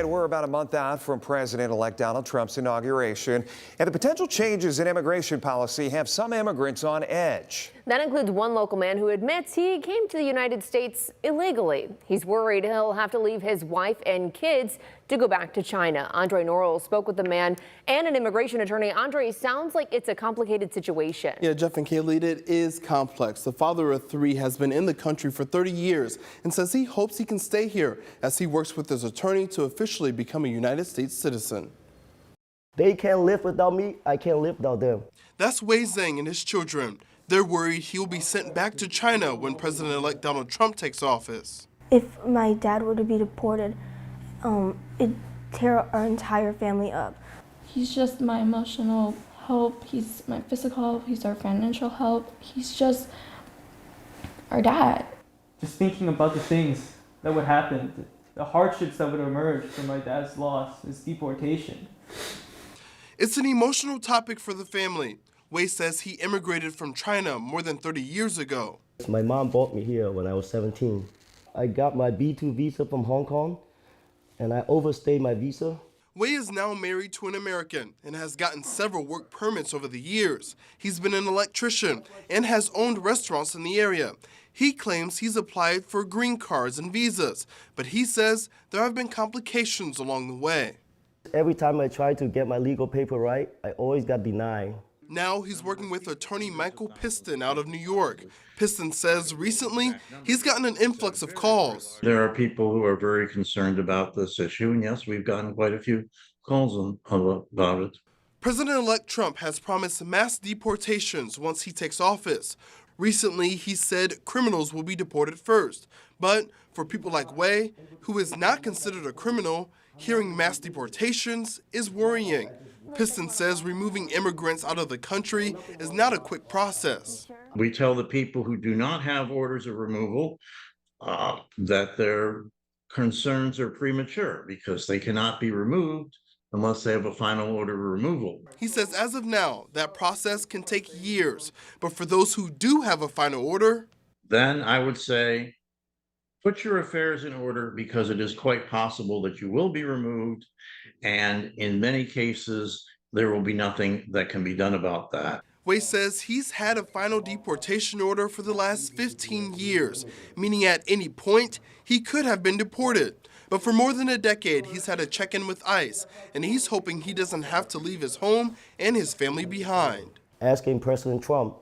We're about a month out from President-elect Donald Trump's inauguration, and the potential changes in immigration policy have some immigrants on edge. That includes one local man who admits he came to the United States illegally. He's worried he'll have to leave his wife and kids to go back to China. Andre Norrell spoke with the man and an immigration attorney. Andre, sounds like it's a complicated situation. Yeah, Jeff and Kaylee, it is complex. The father of three has been in the country for 30 years and says he hopes he can stay here as he works with his attorney to officially become a United States citizen. They can't live without me, I can't live without them. That's Wei Zheng and his children. They're worried he will be sent back to China when President-elect Donald Trump takes office. If my dad were to be deported, it'd tear our entire family up. He's just my emotional help, he's my physical help, he's our financial help, he's just our dad. Just thinking about the things that would happen, the hardships that would emerge from my dad's loss, his deportation. It's an emotional topic for the family. Wei says he immigrated from China more than 30 years ago. My mom brought me here when I was 17. I got my B2 visa from Hong Kong, and I overstayed my visa. Wei is now married to an American and has gotten several work permits over the years. He's been an electrician and has owned restaurants in the area. He claims he's applied for green cards and visas, but he says there have been complications along the way. Every time I try to get my legal paper right, I always got denied. Now he's working with attorney Michael Piston out of New York. Piston says recently he's gotten an influx of calls. There are people who are very concerned about this issue, and yes, we've gotten quite a few calls about it. President-elect Trump has promised mass deportations once he takes office. Recently, he said criminals will be deported first. But for people like Wei, who is not considered a criminal, hearing mass deportations is worrying. Piston says removing immigrants out of the country is not a quick process. We tell the people who do not have orders of removal that their concerns are premature because they cannot be removed unless they have a final order of removal. He says as of now, that process can take years. But for those who do have a final order, then I would say, put your affairs in order because it is quite possible that you will be removed. And in many cases, there will be nothing that can be done about that. Wei says he's had a final deportation order for the last 15 years, meaning at any point he could have been deported. But for more than a decade, he's had a check-in with ICE, and he's hoping he doesn't have to leave his home and his family behind. Asking President Trump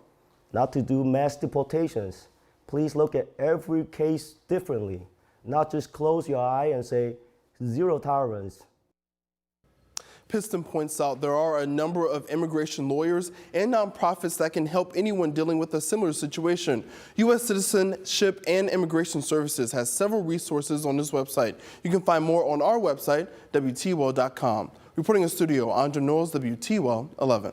not to do mass deportations. Please look at every case differently, not just close your eye and say zero tolerance. Piston points out there are a number of immigration lawyers and nonprofits that can help anyone dealing with a similar situation. U.S. Citizenship and Immigration Services has several resources on this website. You can find more on our website, WTWell.com. Reporting in studio, Andre Norrell, WTWell 11.